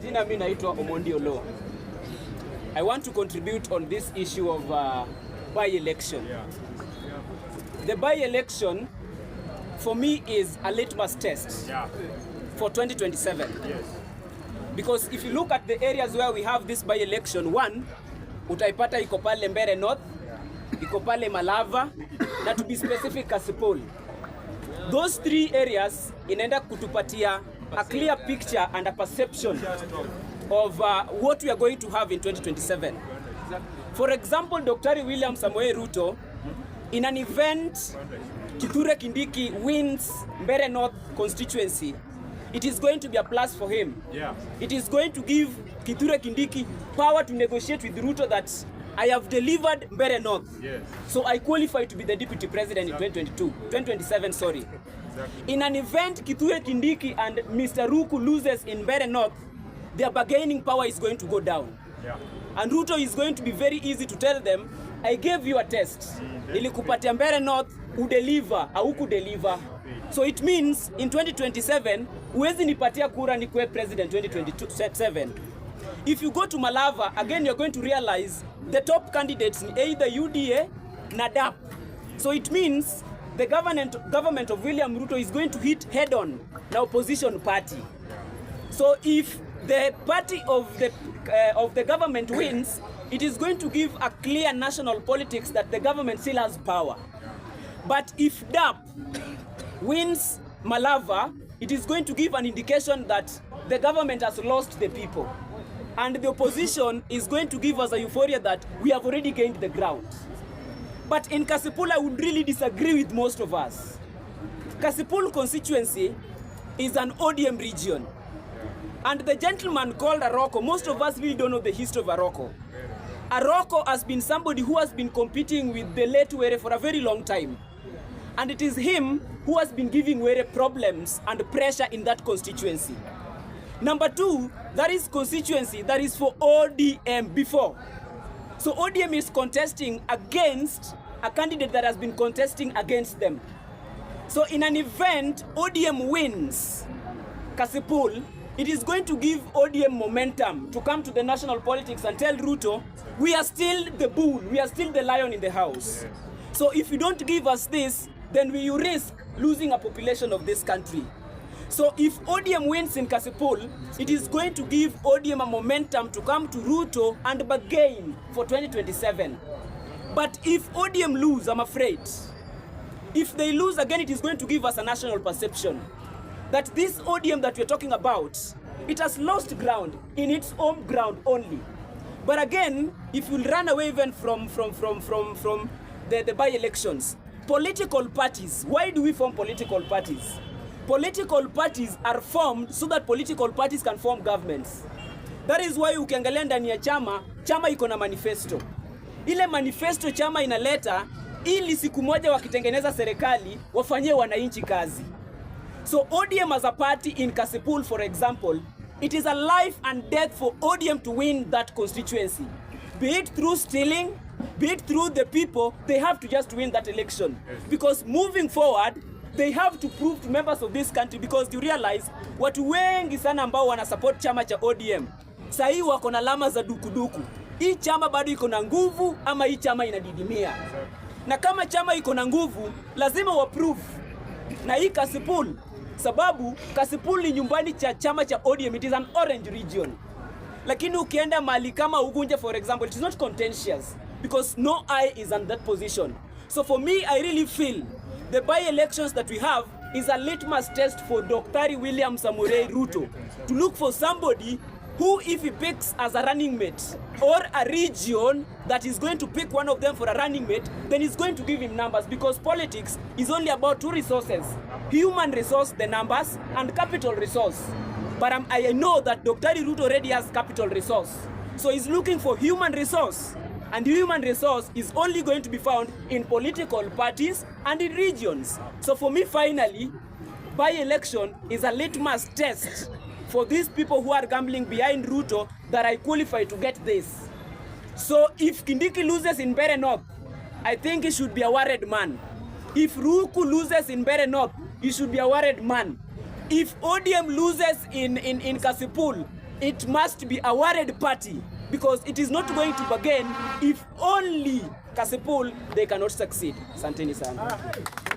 Majina mimi naitwa Omondi Olo. I want to contribute on this issue of by-election. The by-election for me is a litmus test for 2027. Because if you look at the areas where we have this by-election, one, utaipata iko pale Mbeere North, iko pale Malava, na to be specific Kasipul. Those three areas inaenda kutupatia a clear picture and a perception of what we are going to have in 2027. For example, Dr. William Samoei Ruto, in an event, Kithure Kindiki wins Mbeere North constituency, it is going to be a plus for him. It is going to give Kithure Kindiki power to negotiate with Ruto that I have delivered Mbeere North. So I qualify to be the deputy president in 2027, sorry. In an event, Kithure Kindiki and Mr. Ruku loses in Mbeere North, their bargaining power is going to go down. And Ruto is going to be very easy to tell them, I gave you a test. Nilikupatia Mbeere North, udeliver, auku deliver. So it means in 2027, uwezi nipatia kura nikuwe president 2027. If you go to Malava, again you're going to realize the top candidates in either UDA, NADAP. So it means the government of William Ruto is going to hit head-on the opposition party. So if the party of the government wins, it is going to give a clear national politics that the government still has power. But if DAP wins Malava, it is going to give an indication that the government has lost the people. And the opposition is going to give us a euphoria that we have already gained the ground. But in Kasipul, I would really disagree with most of us. Kasipul constituency is an ODM region. And the gentleman called Aroko, most of us really don't know the history of Aroko. Aroko has been somebody who has been competing with the late Were for a very long time. And it is him who has been giving Were problems and pressure in that constituency. Number two, that is constituency that is for ODM before. So ODM is contesting against a candidate that has been contesting against them. So in an event, ODM wins Kasipul, it is going to give ODM momentum to come to the national politics and tell Ruto, we are still the bull, we are still the lion in the house. So if you don't give us this, then you risk losing a population of this country. So if ODM wins in Kasipul, it is going to give ODM a momentum to come to Ruto and bargain for 2027. But if ODM lose, I'm afraid, if they lose again, it is going to give us a national perception that this ODM that we're talking about, it has lost ground in its home ground only. But again, if you run away even from the by-elections, political parties, why do we form political parties? Political parties are formed so that political parties can form governments. That is why ukiangalia ndani ya chama iko na manifesto. Ile manifesto chama inaleta ili siku moja wakitengeneza serikali wafanyie wananchi kazi. So ODM as a party in Kasipul, for example, it is a life and death for ODM to win that constituency. Be it through stealing, be it through the people, they have to just win that election. Because moving forward, they have to prove to members of this country, because you realize watu wengi sana ambao wana support chama cha ODM sahi wako na alama za dukuduku. Hii chama bado iko na nguvu ama hii chama inadidimia? Na kama chama iko na nguvu, lazima wa prove. Na hii Kasipul, sababu Kasipul ni nyumbani cha chama cha ODM, it is an orange region. Lakini ukienda mali kama Ugunja, for example, it is not contentious because no eye is on that position. So for me, I really feel the by-elections that we have is a litmus test for Dr. William Samoei Ruto to look for somebody who, if he picks as a running mate, or a region that is going to pick one of them for a running mate, then he's going to give him numbers, because politics is only about two resources: human resource, the numbers, and capital resource. But I know that Dr. Ruto already has capital resource. So he's looking for human resource. And human resource is only going to be found in political parties and in regions. So for me, finally, by-election is a litmus test for these people who are gambling behind Ruto that I qualify to get this. So if Kindiki loses in Mbeere North, I think he should be a worried man. If Ruku loses in Mbeere North, he should be a worried man. If ODM loses in Kasipul, it must be a worried party, because it is not going to bargain if only Kasipul they cannot succeed. Santeni sana.